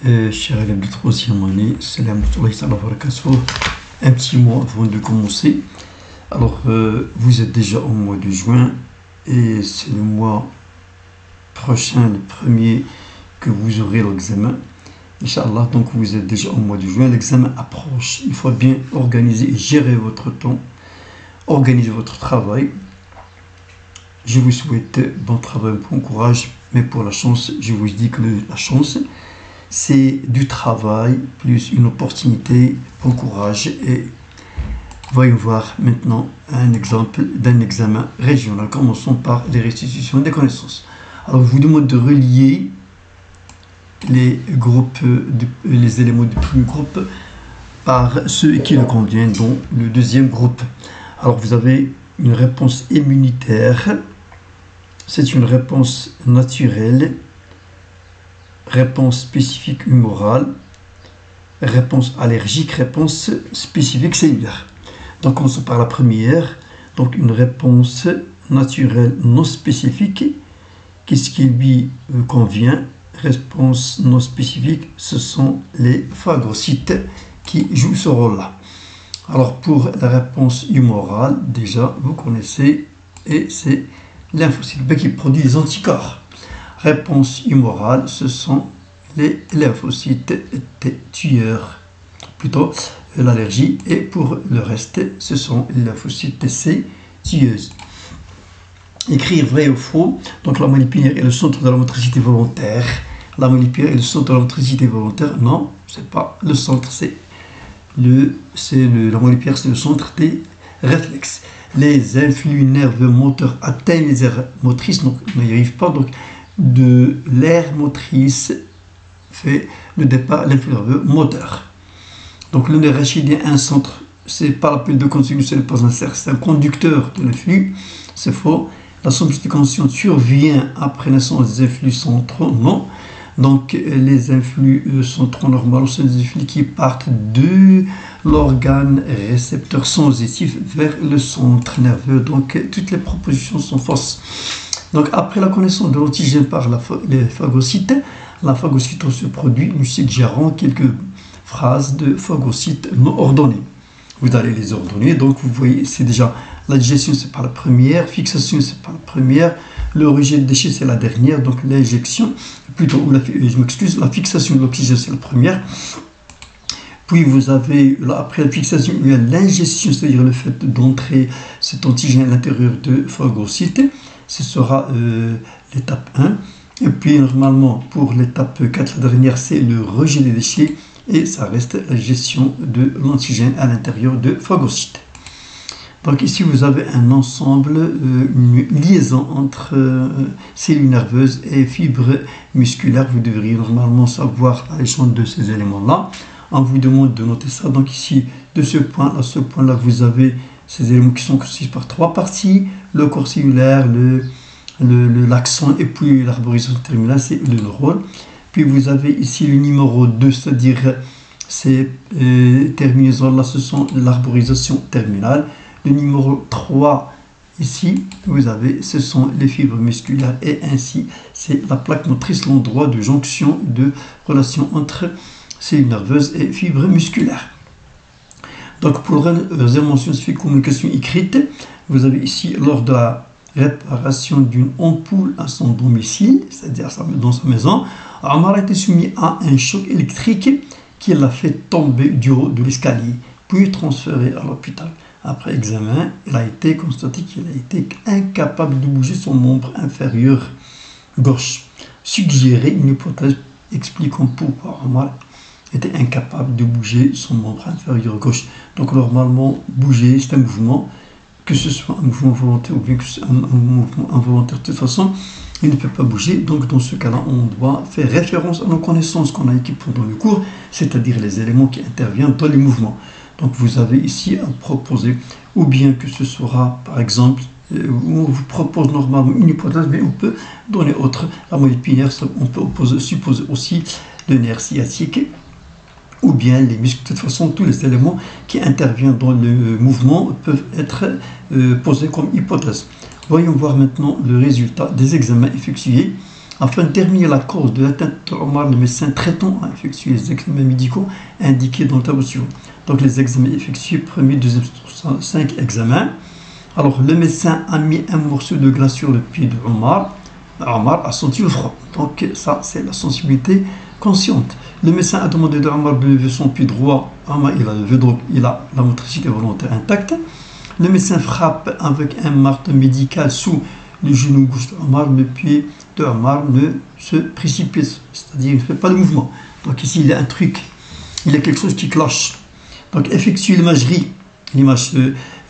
Chers élèves de troisième année, un petit mot avant de commencer. Alors, vous êtes déjà au mois de juin et c'est le mois prochain, le premier, que vous aurez l'examen. Inch'Allah, donc vous êtes déjà au mois de juin, l'examen approche. Il faut bien organiser et gérer votre temps, organiser votre travail. Je vous souhaite bon travail, bon courage, mais pour la chance, je vous dis que la chance, c'est du travail plus une opportunité, bon courage. Et voyons voir maintenant un exemple d'un examen régional. Commençons par les restitutions des connaissances. Alors, je vous demande de relier les groupes, les éléments du premier groupe par ceux qui le conviennent, dont le deuxième groupe. Alors, vous avez une réponse immunitaire, c'est une réponse naturelle, réponse spécifique humorale, réponse allergique, réponse spécifique cellulaire. Donc, commençons par la première. Donc, une réponse naturelle non spécifique. Qu'est-ce qui lui convient? Réponse non spécifique, ce sont les phagocytes qui jouent ce rôle-là. Alors, pour la réponse humorale, déjà, vous connaissez, et c'est lymphocyte B qui produit les anticorps. Réponse humorale, ce sont les lymphocytes T tueurs, plutôt l'allergie. Et pour le reste, ce sont les lymphocytes TC tueuses. Écrire vrai ou faux. Donc la moelle épinière est le centre de la motricité volontaire. La moelle épinière est le centre de la motricité volontaire. Non, c'est pas le centre, la moelle épinière, c'est le centre des réflexes. Les influx nerveux moteurs atteignent les aires motrices, donc on n'y arrive pas. Donc de l'aire motrice fait le départ l'influx nerveux moteur. Donc le nerf rachidien a un centre, c'est pas la pile de continu, ce n'est pas un cercle, c'est un conducteur de l'influx. C'est faux. La sommité consciente survient après naissance des influx centraux. Non. Donc, les influx centraux normaux sont des influx qui partent de l'organe récepteur sensitif vers le centre nerveux. Donc, toutes les propositions sont fausses. Donc, après la connaissance de l'antigène par les phagocytes, la phagocytose se produit. Nous suggérons quelques phrases de phagocytes non ordonnés. Vous allez les ordonner. Donc, vous voyez, c'est déjà la digestion, c'est pas la première. Fixation, c'est pas la première. Le rejet de déchets, c'est la dernière. Donc, l'injection, plutôt, je m'excuse, la fixation de l'oxygène, c'est la première. Puis, vous avez, après la fixation, il y a l'ingestion, c'est-à-dire le fait d'entrer cet antigène à l'intérieur de phagocytes. Ce sera l'étape 1. Et puis, normalement, pour l'étape 4, la dernière, c'est le rejet des déchets. Et ça reste la gestion de l'antigène à l'intérieur de phagocytes. Donc ici vous avez un ensemble, une liaison entre cellules nerveuses et fibres musculaires. Vous devriez normalement savoir la légende de ces éléments-là. On vous demande de noter ça. Donc ici, de ce point à ce point-là, vous avez ces éléments qui sont constitués par trois parties. Le corps cellulaire, l'axone et puis l'arborisation terminale, c'est le neurone. Puis vous avez ici le numéro 2, c'est-à-dire ces terminaisons-là, ce sont l'arborisation terminale. Le numéro 3, ici, vous avez, ce sont les fibres musculaires et ainsi, c'est la plaque motrice, l'endroit de jonction de relation entre cellules nerveuses et fibres musculaires. Donc pour les émotions spécifiques communication écrite, vous avez ici, lors de la réparation d'une ampoule à son domicile, c'est-à-dire dans sa maison, Amar a été soumis à un choc électrique qui l'a fait tomber du haut de l'escalier, puis transféré à l'hôpital. Après examen, il a été constaté qu'il a été incapable de bouger son membre inférieur gauche. Suggérer une hypothèse expliquant pourquoi Amar était incapable de bouger son membre inférieur gauche. Donc normalement, bouger, c'est un mouvement, que ce soit un mouvement volontaire ou bien que ce soit un mouvement involontaire, de toute façon, il ne peut pas bouger. Donc dans ce cas-là, on doit faire référence à nos connaissances qu'on a acquis pendant le cours, c'est-à-dire les éléments qui interviennent dans les mouvements. Donc vous avez ici à proposer, ou bien que ce sera, par exemple, on vous propose normalement une hypothèse, mais on peut donner autre. La moelle épinière, on peut supposer aussi le nerf sciatique, ou bien les muscles. De toute façon, tous les éléments qui interviennent dans le mouvement peuvent être posés comme hypothèse. Voyons voir maintenant le résultat des examens effectués Afin de déterminer la cause de l'atteinte de Omar, le médecin traitant a effectué les examens médicaux indiqués dans le tableau suivant. Donc les examens effectués, premier, deuxième, 5 examens. Alors le médecin a mis un morceau de glace sur le pied de Omar. Omar a senti le froid. Donc ça, c'est la sensibilité consciente. Le médecin a demandé à Omar de lever son pied droit. Omar, il a levé, donc il a la motricité volontaire intacte. Le médecin frappe avec un marteau médical sous le genou gauche de Omar. Le pied de Omar ne se précipite, c'est-à-dire il ne fait pas de mouvement. Donc ici, il y a un truc, il y a quelque chose qui cloche. Donc effectue l'imagerie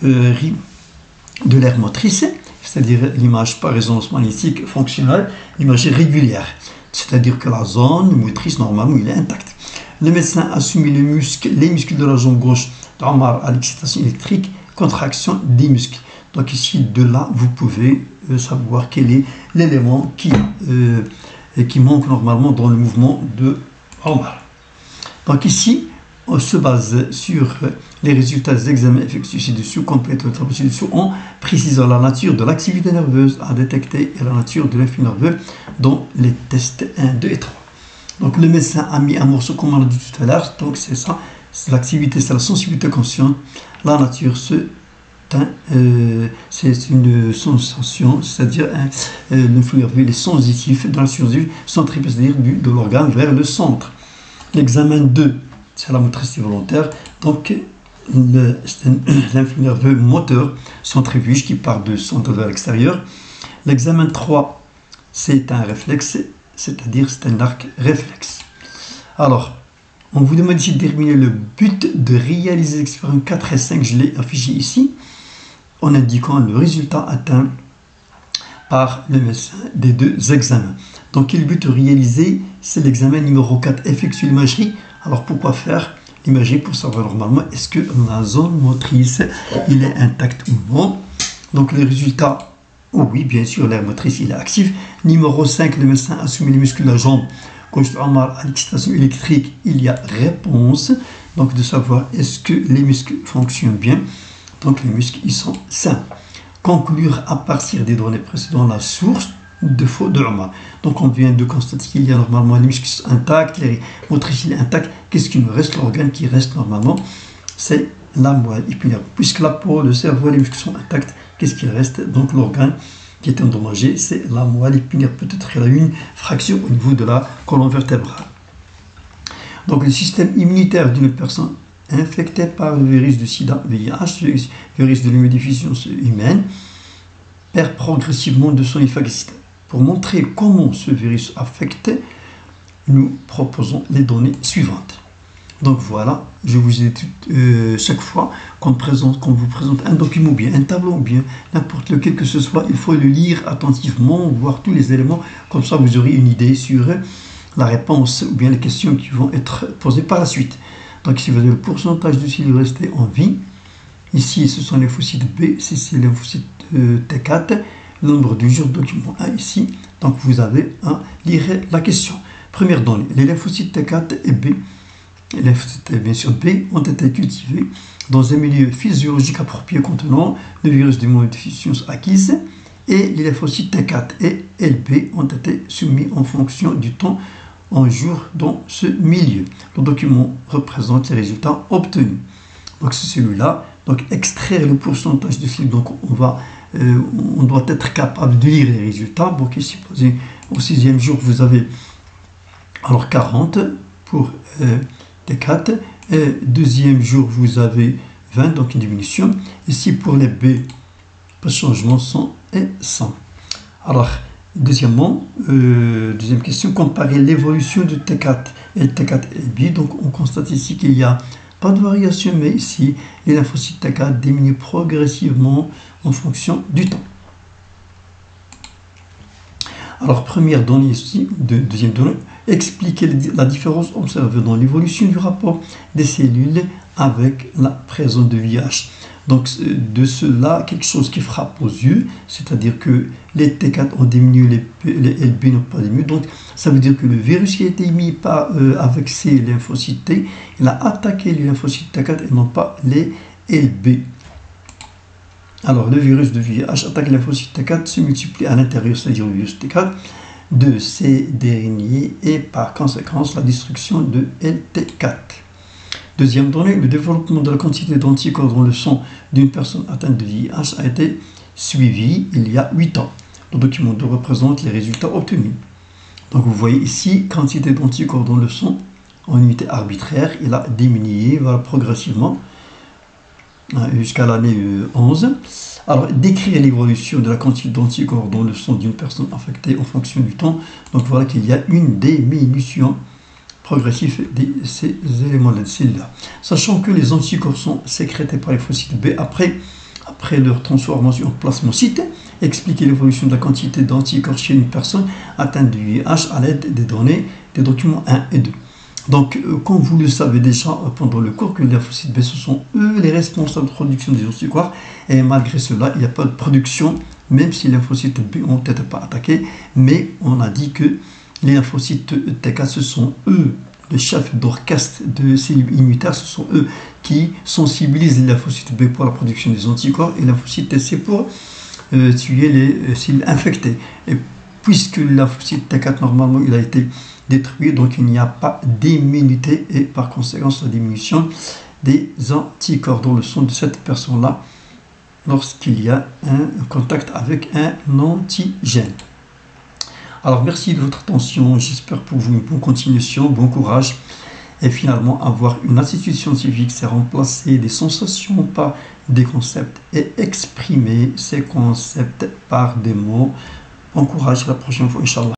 de l'aire motrice, c'est-à-dire l'image par résonance magnétique fonctionnelle, l'image régulière. C'est-à-dire que la zone motrice, normalement, il est intacte. Le médecin a soumis les muscles de la jambe gauche d'Omar à l'excitation électrique, contraction des muscles. Donc ici, de là, vous pouvez savoir quel est l'élément qui manque normalement dans le mouvement de Omar. Donc ici, on se base sur les résultats des examens effectués ci-dessous, complète le tableau ci-dessous, en précisant la nature de l'activité nerveuse à détecter et la nature de l'influx nerveux dans les tests 1, 2 et 3. Donc le médecin a mis un morceau comme on a dit tout à l'heure, donc c'est ça, l'activité, c'est la sensibilité consciente, la nature, c'est une sensation, c'est-à-dire l'influx nerveux, les sensitifs dans la sensitive centripetal, c'est-à-dire de l'organe vers le centre. L'examen 2, c'est la motricité volontaire, donc l'influx nerveux moteur centrifuge qui part du centre vers l'extérieur. L'examen 3, c'est un réflexe, c'est-à-dire c'est un arc réflexe. Alors, on vous demande ici de déterminer le but de réaliser l'expérience 4 et 5, je l'ai affiché ici, en indiquant le résultat atteint par le médecin des 2 examens. Donc, quel but réaliser? C'est l'examen numéro 4, effectuer l'imagerie. Alors, pourquoi faire l'imagerie? Pour savoir normalement est-ce que la zone motrice il est intact ou non. Donc, les résultats, oh oui, bien sûr, l'aire motrice il est actif. Numéro 5, le médecin a soumis les muscles de la jambe gauche de Omar à l'excitation électrique. Il y a réponse. Donc, de savoir est-ce que les muscles fonctionnent bien. Donc, les muscles, ils sont sains. Conclure à partir des données précédentes la source de faux de Omar. Donc, on vient de constater qu'il y a normalement les muscles intacts, les motrices intactes. Qu'est-ce qui nous reste? L'organe qui reste normalement, c'est la moelle épinière. Puisque la peau, le cerveau, les muscles sont intacts, qu'est-ce qu'il reste? Donc, l'organe qui est endommagé, c'est la moelle épinière. Peut-être qu'il y a une fraction au niveau de la colonne vertébrale. Donc, le système immunitaire d'une personne infectée par le virus du sida, VIH, le virus de l'immunodéficience humaine, perd progressivement de son efficacité. Pour montrer comment ce virus affecte, nous proposons les données suivantes. Donc voilà, je vous ai dit chaque fois qu'on vous présente un document ou bien un tableau ou bien n'importe lequel que ce soit, il faut le lire attentivement, voir tous les éléments, comme ça vous aurez une idée sur la réponse ou bien les questions qui vont être posées par la suite. Donc ici vous avez le pourcentage de cellules restées en vie. Ici ce sont les lymphocytes B, ici c'est les lymphocytes T4, le nombre de jours, document 1 ici. Donc vous avez à lire la question. Première donnée, les lymphocytes T4 et B, les lymphocytes bien sûr B, ont été cultivés dans un milieu physiologique approprié contenant le virus d'immunodéficience acquise et les lymphocytes T4 et LB ont été soumis en fonction du temps en jours dans ce milieu. Le document représente les résultats obtenus. Donc c'est celui-là. Donc extraire le pourcentage de cellules. Donc on doit être capable de lire les résultats. Donc ici posé au 6e jour, vous avez alors 40 pour T4. Et 2e jour, vous avez 20, donc une diminution. Ici pour les B, pas de changement, 100 et 100. Alors, deuxièmement, deuxième question, comparer l'évolution de T4 et T4 et B. Donc on constate ici qu'il n'y a pas de variation, mais ici, les lymphocytes T4 diminuent progressivement en fonction du temps. Alors, première donnée ici, deuxième donnée, expliquer la différence observée dans l'évolution du rapport des cellules avec la présence de VIH. Donc, de cela, quelque chose qui frappe aux yeux, c'est-à-dire que les T4 ont diminué, les LB n'ont pas diminué. Donc, ça veut dire que le virus qui a été émis avec ces lymphocytes T, il a attaqué les lymphocytes T4 et non pas les LB. Alors, le virus de VIH attaque les lymphocytes T4, se multiplie à l'intérieur, c'est-à-dire le virus T4. de ces derniers et par conséquence la destruction de LT4. Deuxième donnée, le développement de la quantité d'anticorps dans le sang d'une personne atteinte de VIH a été suivi il y a 8 ans. Le document 2 représente les résultats obtenus. Donc vous voyez ici, quantité d'anticorps dans le sang en unité arbitraire, il a diminué progressivement jusqu'à l'année 11. Alors, décrire l'évolution de la quantité d'anticorps dans le sang d'une personne infectée en fonction du temps. Donc voilà qu'il y a une diminution progressive de ces éléments de celui-là. Sachant que les anticorps sont sécrétés par les lymphocytes B après leur transformation en plasmocytes, expliquer l'évolution de la quantité d'anticorps chez une personne atteinte du VIH à l'aide des données des documents 1 et 2. Donc, comme vous le savez déjà pendant le cours, que les lymphocytes B, ce sont eux les responsables de production des anticorps, et malgré cela, il n'y a pas de production, même si les lymphocytes B ont peut-être pas attaqué, mais on a dit que les lymphocytes T4, ce sont eux, les chefs d'orchestre de cellules immunitaires, ce sont eux qui sensibilisent les lymphocytes B pour la production des anticorps, et les lymphocytes T pour tuer les cellules infectées. Et puisque le lymphocyte T4, normalement, il a été détruit, donc il n'y a pas d'immunité et par conséquent la diminution des anticorps dans le sang de cette personne-là lorsqu'il y a un contact avec un antigène. Alors merci de votre attention, j'espère pour vous une bonne continuation, bon courage. Et finalement, avoir une attitude scientifique, c'est remplacer des sensations par des concepts et exprimer ces concepts par des mots. Bon courage, à la prochaine fois, Inch'Allah.